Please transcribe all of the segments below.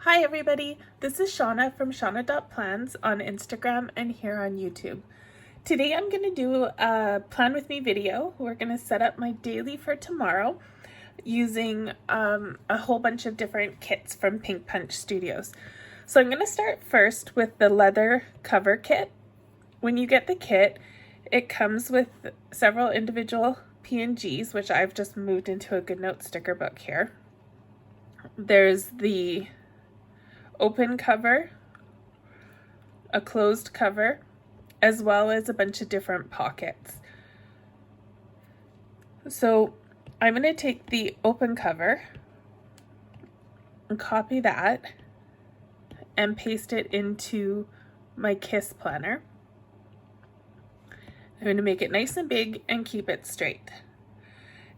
Hi everybody, this is Shauna from shauna.plans on Instagram and here on YouTube. Today I'm going to do a plan with me video. We're going to set up my daily for tomorrow using a whole bunch of different kits from Pink Punch Studios. So I'm going to start first with the leather cover kit. When you get the kit, it comes with several individual PNGs, which I've just moved into a GoodNotes sticker book here. There's the open cover, a closed cover, as well as a bunch of different pockets. So I'm going to take the open cover and copy that and paste it into my KISS planner. I'm going to make it nice and big and keep it straight.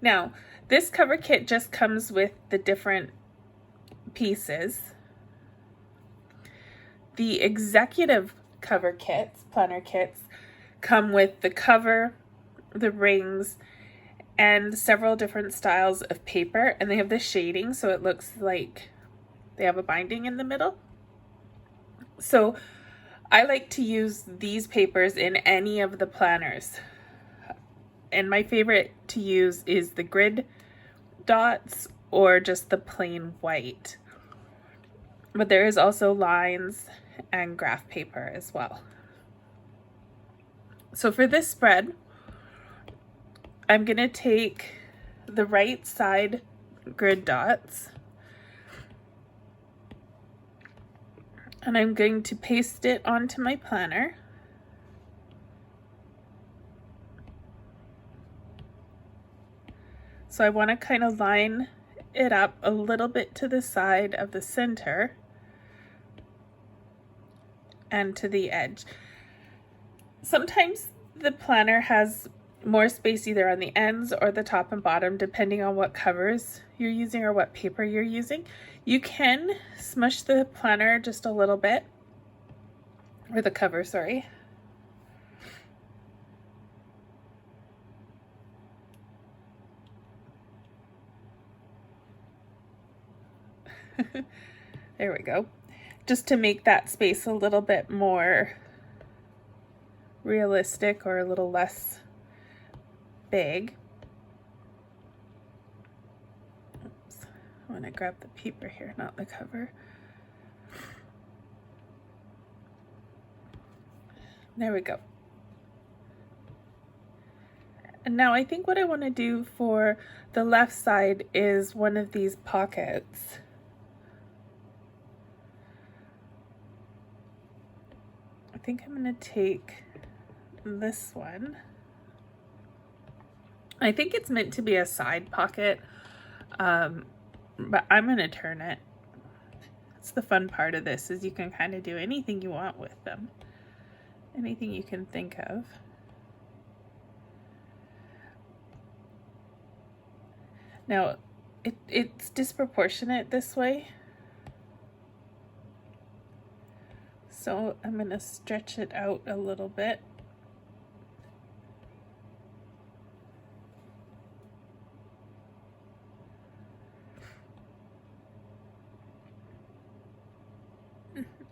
Now, this cover kit just comes with the different pieces. The executive cover kits, planner kits, come with the cover, the rings, and several different styles of paper, and they have the shading so it looks like they have a binding in the middle. So I like to use these papers in any of the planners, and my favorite to use is the grid dots or just the plain white. But there is also lines and graph paper as well. So for this spread, I'm going to take the right side grid dots and I'm going to paste it onto my planner. So I want to kind of line it up a little bit to the side of the center and to the edge. Sometimes the planner has more space either on the ends or the top and bottom, depending on what covers you're using or what paper you're using. You can smush the planner just a little bit, or the cover, sorry. There we go. Just to make that space a little bit more realistic or a little less big. Oops. I want to grab the paper here, not the cover. There we go. And now I think what I want to do for the left side is one of these pockets. I think I'm going to take this one. I think it's meant to be a side pocket, but I'm going to turn it. It's the fun part of this, is you can kind of do anything you want with them. Anything you can think of. Now, it's disproportionate this way. So I'm going to stretch it out a little bit.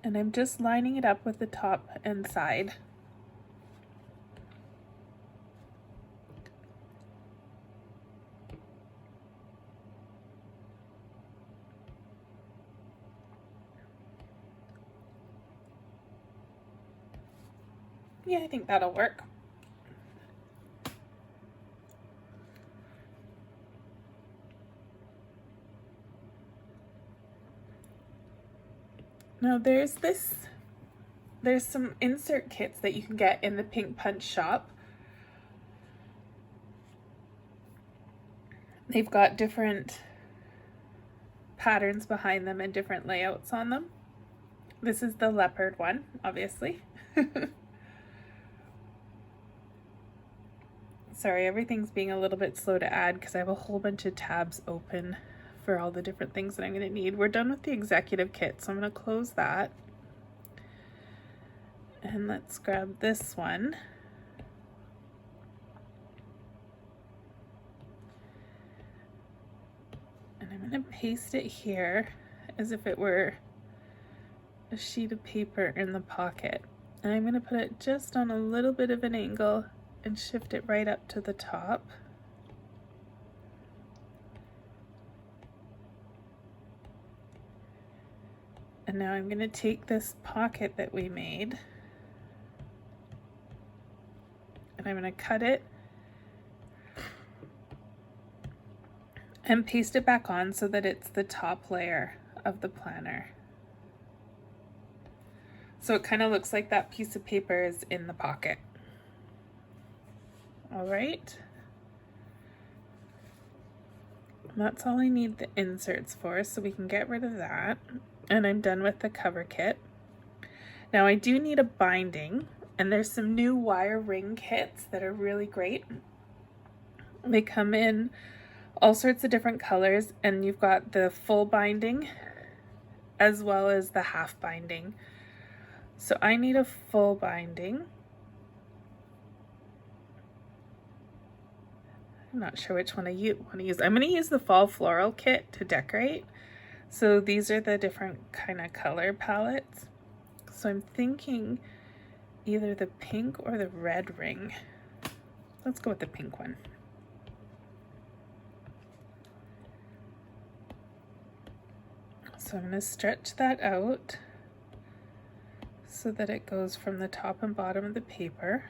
And I'm just lining it up with the top and side. Yeah, I think that'll work. Now there's some insert kits that you can get in the Pink Punch shop. They've got different patterns behind them and different layouts on them. This is the leopard one, obviously. Sorry, everything's being a little bit slow to add because I have a whole bunch of tabs open for all the different things that I'm going to need. We're done with the executive kit, so I'm going to close that. And let's grab this one. And I'm going to paste it here as if it were a sheet of paper in the pocket. And I'm going to put it just on a little bit of an angle and shift it right up to the top. And now I'm going to take this pocket that we made and I'm going to cut it and paste it back on so that it's the top layer of the planner. So it kind of looks like that piece of paper is in the pocket. All right. That's all I need the inserts for, so we can get rid of that. And I'm done with the cover kit. Now I do need a binding, and there's some new wire ring kits that are really great. They come in all sorts of different colors, and you've got the full binding as well as the half binding. So I need a full binding. I'm not sure which one I want to use. I'm going to use the fall floral kit to decorate. So these are the different kind of color palettes. So I'm thinking either the pink or the red ring. Let's go with the pink one. So I'm going to stretch that out so that it goes from the top and bottom of the paper.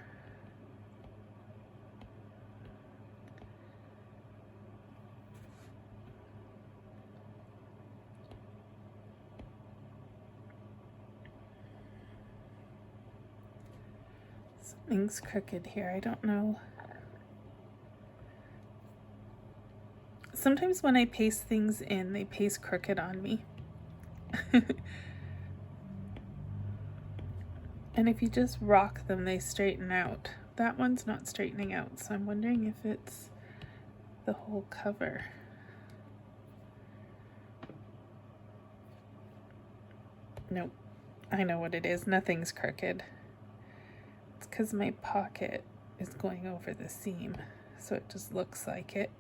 Something's crooked here, I don't know. Sometimes when I paste things in, they paste crooked on me. And if you just rock them, they straighten out. That one's not straightening out, so I'm wondering if it's the whole cover. Nope, I know what it is. Nothing's crooked. It's because my pocket is going over the seam, so it just looks like it.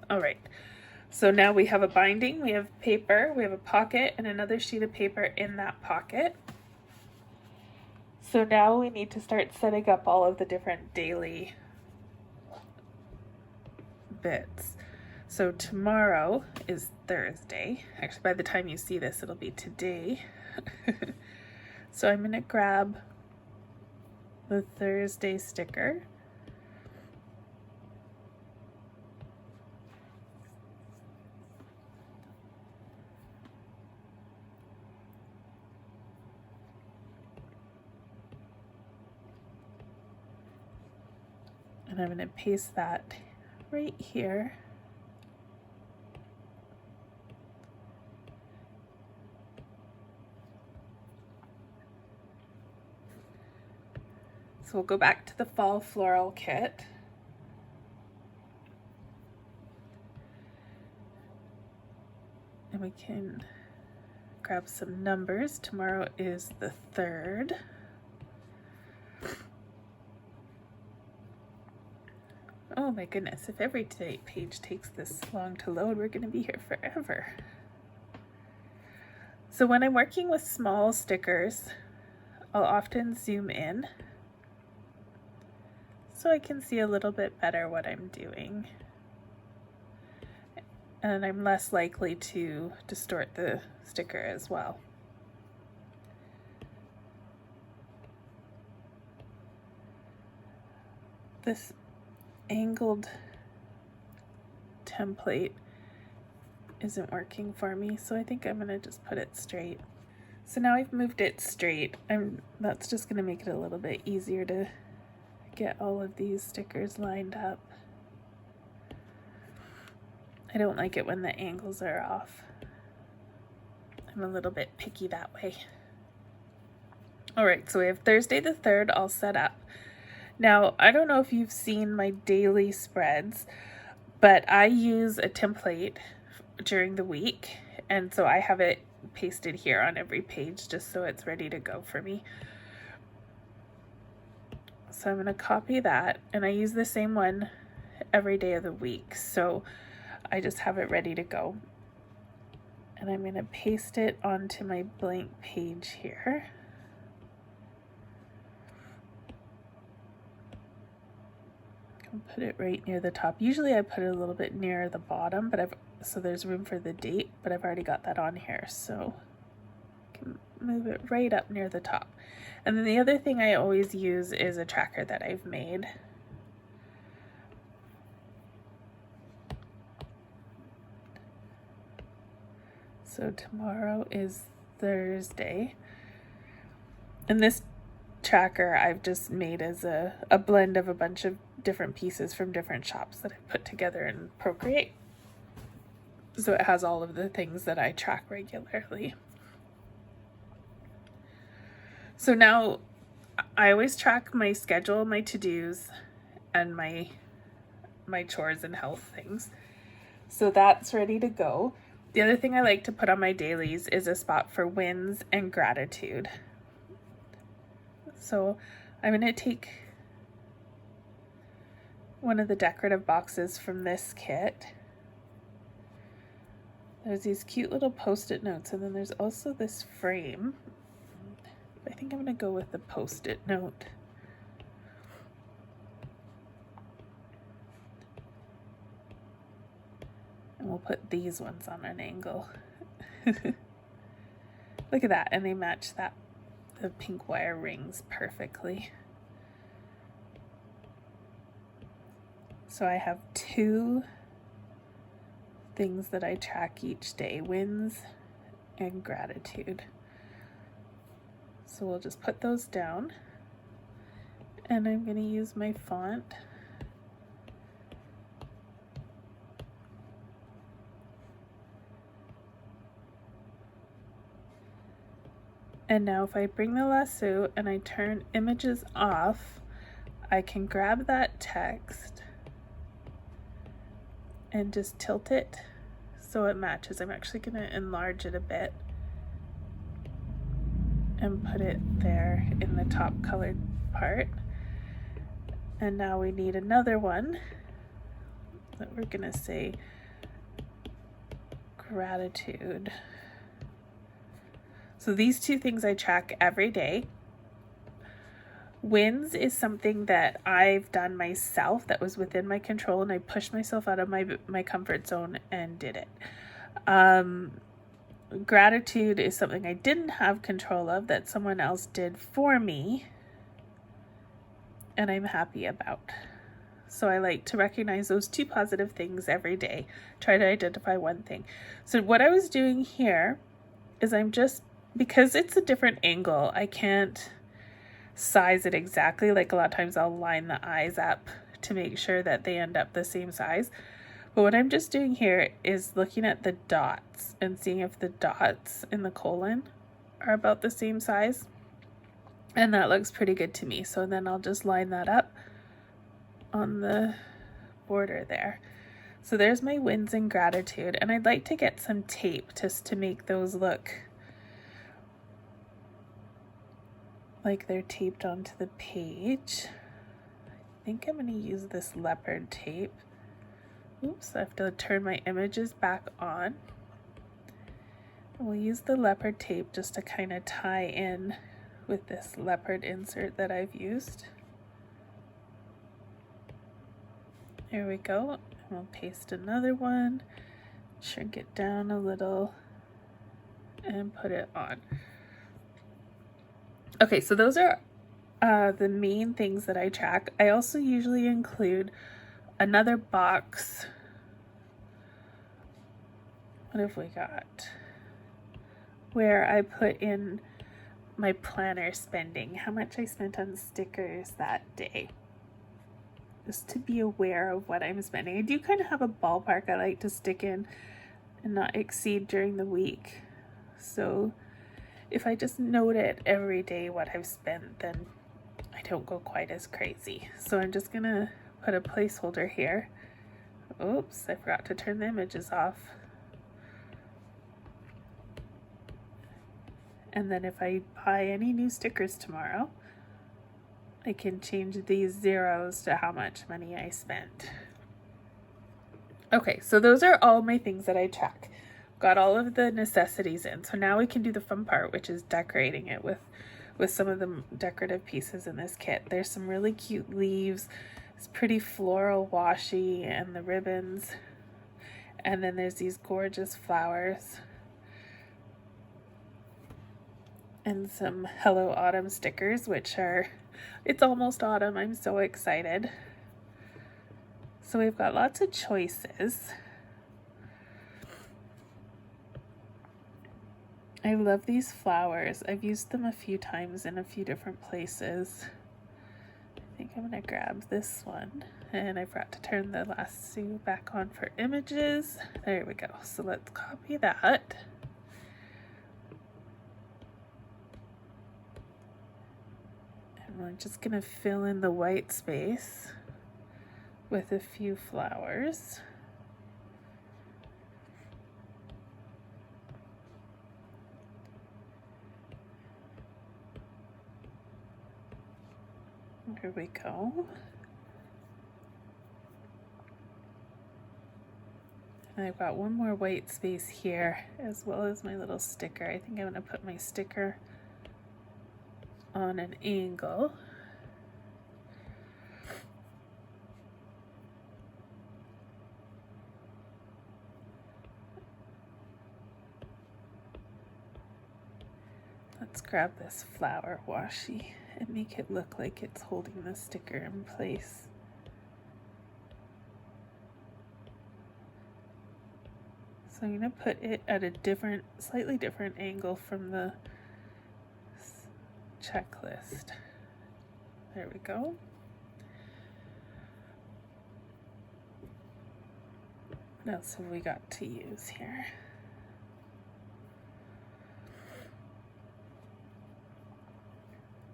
All right, so now we have a binding, we have paper, we have a pocket, and another sheet of paper in that pocket. So now we need to start setting up all of the different daily bits. So tomorrow is Thursday. Actually, by the time you see this, it'll be today. So I'm going to grab the Thursday sticker. And I'm going to paste that right here. So we'll go back to the fall floral kit. And we can grab some numbers. Tomorrow is the 3rd. Oh my goodness, if every page takes this long to load, we're going to be here forever. So when I'm working with small stickers, I'll often zoom in so I can see a little bit better what I'm doing. And I'm less likely to distort the sticker as well. This angled template isn't working for me, so I think I'm gonna just put it straight. So now I've moved it straight. That's just gonna make it a little bit easier to get all of these stickers lined up. I don't like it when the angles are off. I'm a little bit picky that way. All right, so we have Thursday the 3rd all set up. Now, I don't know if you've seen my daily spreads, but I use a template during the week, and so I have it pasted here on every page just so it's ready to go for me. So I'm going to copy that, and I use the same one every day of the week, so I just have it ready to go. And I'm going to paste it onto my blank page here. I'll put it right near the top. Usually I put it a little bit near the bottom, but so there's room for the date, but I've already got that on here, so I can move it right up near the top. And then the other thing I always use is a tracker that I've made. So tomorrow is Thursday, and this tracker I've just made as a blend of a bunch of different pieces from different shops that I put together in Procreate. So it has all of the things that I track regularly. So now I always track my schedule, my to-dos, and my chores and health things. So that's ready to go. The other thing I like to put on my dailies is a spot for wins and gratitude. So I'm going to take one of the decorative boxes from this kit. There's these cute little post-it notes, and then there's also this frame. I think I'm going to go with the post-it note. And we'll put these ones on an angle. Look at that, and they match the pink wire rings perfectly. So I have 2 things that I track each day, wins and gratitude. So we'll just put those down, and I'm going to use my font. And now if I bring the lasso and I turn images off, I can grab that text and just tilt it so it matches. I'm actually going to enlarge it a bit and put it there in the top colored part. And now we need another one that we're going to say gratitude. So these 2 things I track every day. Wins is something that I've done myself that was within my control, and I pushed myself out of my comfort zone and did it. Gratitude is something I didn't have control of that someone else did for me, and I'm happy about. So I like to recognize those 2 positive things every day. Try to identify one thing. So what I was doing here is because it's a different angle, I can't size it exactly. Like a lot of times I'll line the eyes up to make sure that they end up the same size. But what I'm just doing here is looking at the dots and seeing if the dots in the colon are about the same size. And that looks pretty good to me. So then I'll just line that up on the border there. So there's my wins and gratitude. And I'd like to get some tape just to make those look like they're taped onto the page. I think I'm going to use this leopard tape. Oops, I have to turn my images back on. And we'll use the leopard tape just to kind of tie in with this leopard insert that I've used. There we go. And we'll paste another one, shrink it down a little, and put it on. Okay, so those are the main things that I track. I also usually include another box. What have we got? Where I put in my planner spending, how much I spent on stickers that day. Just to be aware of what I'm spending. I do kind of have a ballpark I like to stick in and not exceed during the week. So if I just note it every day what I've spent, then I don't go quite as crazy. So I'm just gonna put a placeholder here. Oops, I forgot to turn the images off. And then if I buy any new stickers tomorrow, I can change these zeros to how much money I spent. Okay, so those are all my things that I track. Got all of the necessities in. So now we can do the fun part, which is decorating it with some of the decorative pieces in this kit. There's some really cute leaves. It's pretty floral washi and the ribbons. And then there's these gorgeous flowers. And some Hello Autumn stickers, which are, it's almost autumn. I'm so excited. So we've got lots of choices. I love these flowers. I've used them a few times in a few different places. I think I'm gonna grab this one. And I forgot to turn the lasso back on for images. There we go. So let's copy that. And we're just gonna fill in the white space with a few flowers. Here we go. And I've got one more white space here, as well as my little sticker. I think I'm gonna put my sticker on an angle. Let's grab this flower washi and make it look like it's holding the sticker in place. So I'm going to put it at a different, slightly different angle from the checklist. There we go. What else have we got to use here?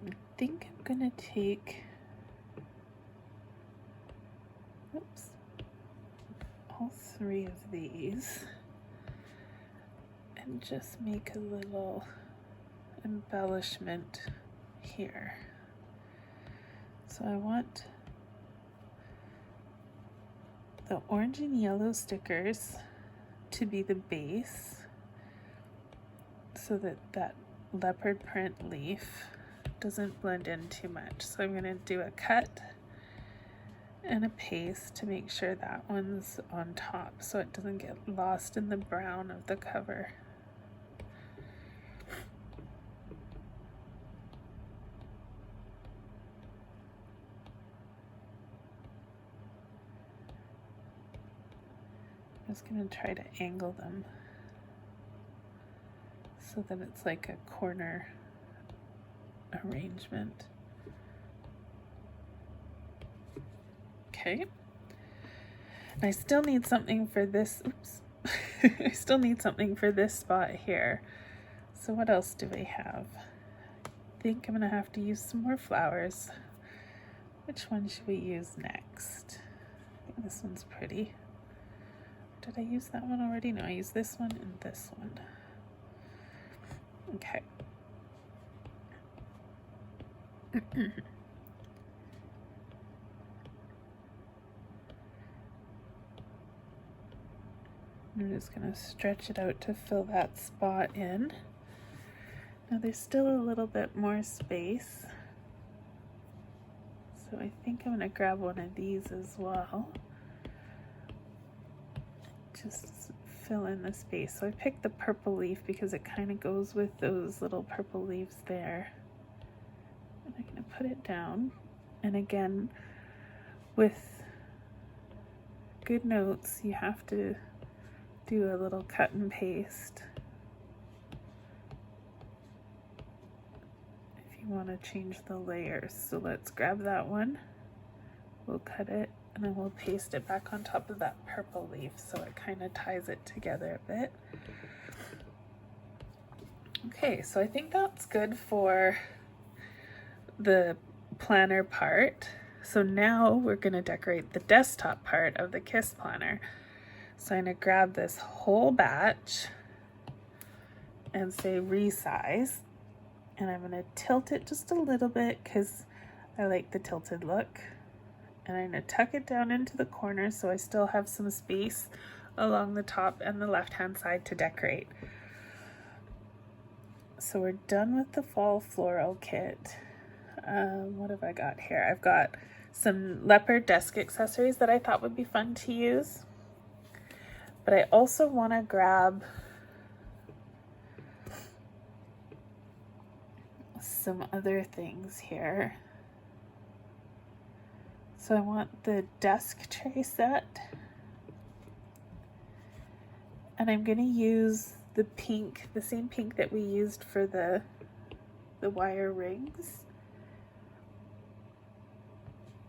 I think I'm gonna take, oops, all three of these and just make a little embellishment here. So I want the orange and yellow stickers to be the base so that that leopard print leaf doesn't blend in too much. So I'm going to do a cut and a paste to make sure that one's on top so it doesn't get lost in the brown of the cover. I'm just going to try to angle them so that it's like a corner arrangement. Okay. And I still need something for this, oops. I still need something for this spot here. So what else do we have? I think I'm gonna have to use some more flowers. Which one should we use next? I think this one's pretty. Did I use that one already? No, I used this one and this one. Okay. I'm just going to stretch it out to fill that spot in. Now there's still a little bit more space. So I think I'm going to grab one of these as well. Just fill in the space. So I picked the purple leaf because it kind of goes with those little purple leaves there. And I'm going to put it down. And again, with good notes, you have to do a little cut and paste if you want to change the layers. So let's grab that one. We'll cut it and then we'll paste it back on top of that purple leaf so it kind of ties it together a bit. Okay, so I think that's good for the planner part. So now we're going to decorate the desktop part of the KISS planner. So I'm going to grab this whole batch and say resize. And I'm going to tilt it just a little bit because I like the tilted look. And I'm going to tuck it down into the corner so I still have some space along the top and the left hand side to decorate. So we're done with the fall floral kit. What have I got here? I've got some leopard desk accessories that I thought would be fun to use. But I also want to grab some other things here. So I want the desk tray set. And I'm going to use the pink, the same pink that we used for the wire rings.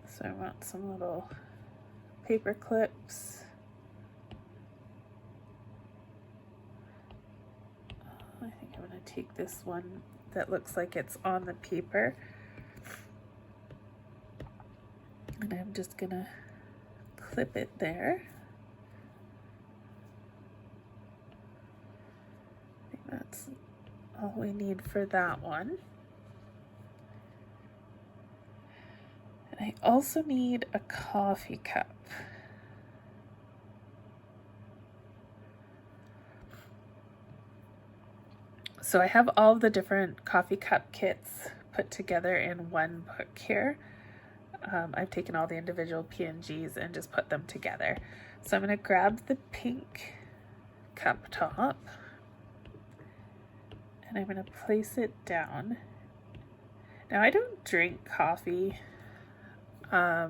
So I want some little paper clips. I think I'm going to take this one that looks like it's on the paper. And I'm just going to clip it there. I think that's all we need for that one. I also need a coffee cup. So I have all the different coffee cup kits put together in one book here. I've taken all the individual PNGs and just put them together. So I'm going to grab the pink cup top and I'm going to place it down. Now I don't drink coffee. I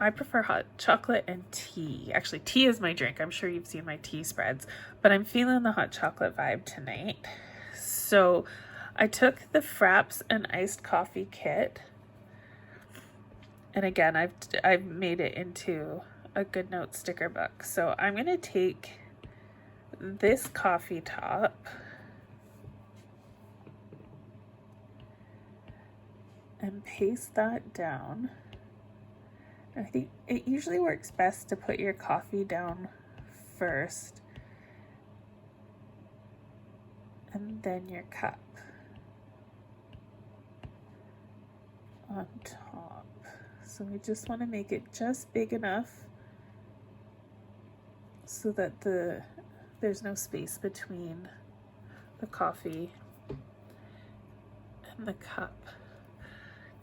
prefer hot chocolate and tea. Actually, tea is my drink. I'm sure you've seen my tea spreads, but I'm feeling the hot chocolate vibe tonight. So I took the Fraps and iced coffee kit. And again, I've made it into a good note sticker book. So I'm going to take this coffee top and paste that down. I think it usually works best to put your coffee down first and then your cup on top. So we just want to make it just big enough so that there's no space between the coffee and the cup.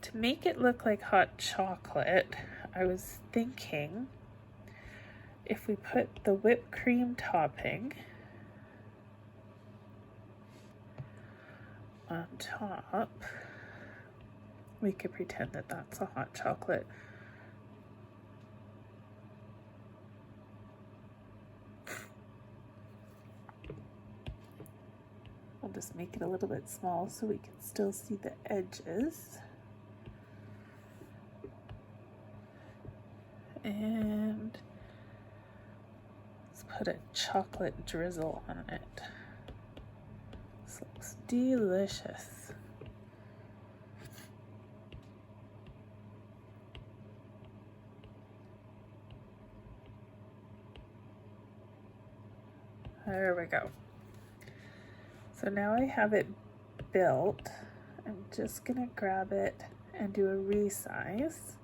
To make it look like hot chocolate, I was thinking if we put the whipped cream topping on top, we could pretend that that's a hot chocolate. I'll just make it a little bit small so we can still see the edges. And let's put a chocolate drizzle on it. This looks delicious. There we go. So now I have it built. I'm just gonna grab it and do a resize.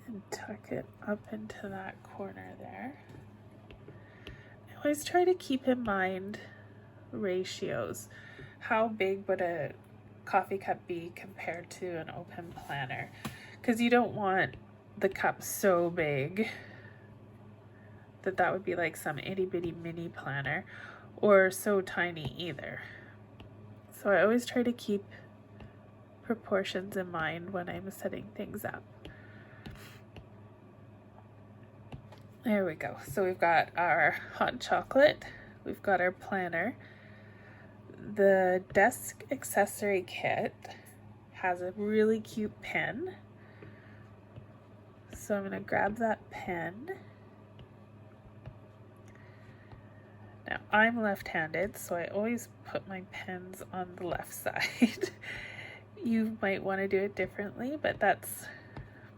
And tuck it up into that corner there. I always try to keep in mind ratios. How big would a coffee cup be compared to an open planner? Because you don't want the cup so big that would be like some itty bitty mini planner, or so tiny either. So I always try to keep proportions in mind when I'm setting things up. There we go. So we've got our hot chocolate, we've got our planner. The desk accessory kit has a really cute pen. So I'm going to grab that pen. Now I'm left-handed, so I always put my pens on the left side. You might want to do it differently, but that's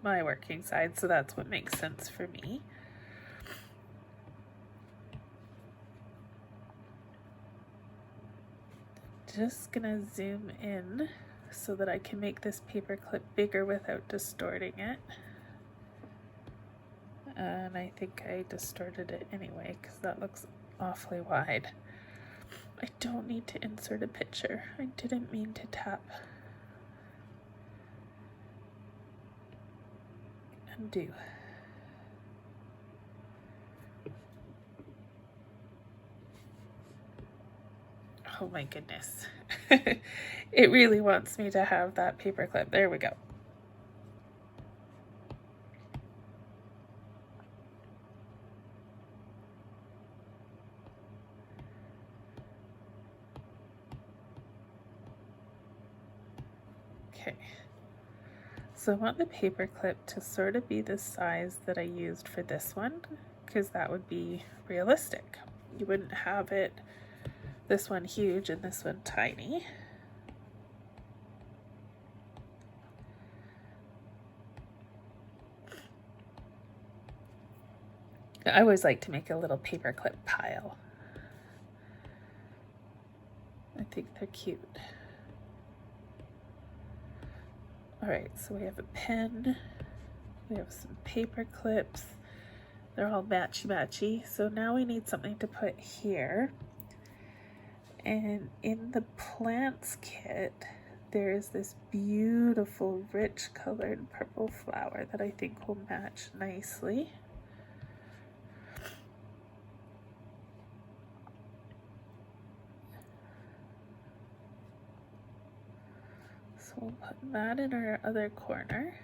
my working side, so that's what makes sense for me. just gonna zoom in so that I can make this paper clip bigger without distorting it. And I think I distorted it anyway because that looks awfully wide. I don't need to insert a picture. I didn't mean to tap. Undo. Oh my goodness. It really wants me to have that paper clip. There we go. Okay. So I want the paper clip to sort of be the size that I used for this one, because that would be realistic. You wouldn't have it this one huge and this one tiny. I always like to make a little paper clip pile. I think they're cute. All right, so we have a pen, we have some paper clips. They're all matchy-matchy. So now we need something to put here. And in the plants kit, there is this beautiful rich colored purple flower that I think will match nicely. So we'll put that in our other corner.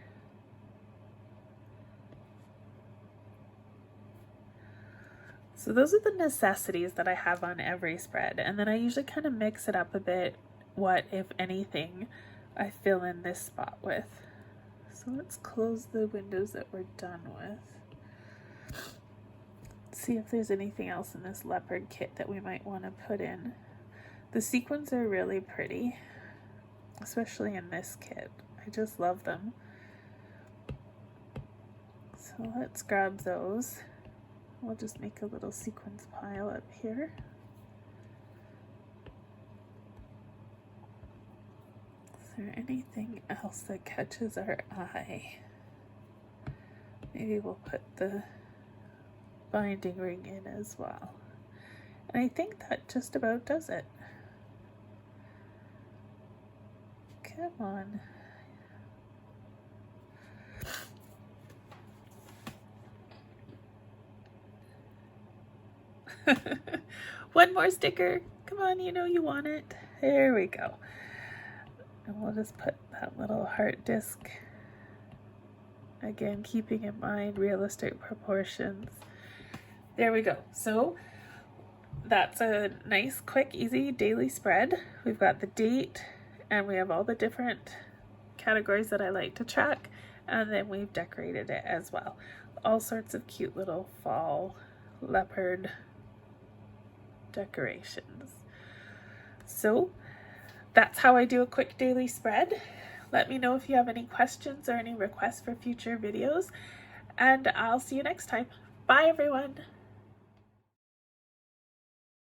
So those are the necessities that I have on every spread, and then I usually kind of mix it up a bit, what, if anything, I fill in this spot with. So let's close the windows that we're done with. See if there's anything else in this leopard kit that we might want to put in. The sequins are really pretty, especially in this kit. I just love them. So let's grab those. We'll just make a little sequins pile up here. Is there anything else that catches our eye? Maybe we'll put the binding ring in as well. And I think that just about does it. Come on. One more sticker. Come on, you know you want it. There we go. And we'll just put that little heart disc. Again, keeping in mind realistic proportions. There we go. So that's a nice, quick, easy daily spread. We've got the date and we have all the different categories that I like to track. And then we've decorated it as well. All sorts of cute little fall leopard decorations. So that's how I do a quick daily spread. Let me know if you have any questions or any requests for future videos, and I'll see you next time. Bye everyone.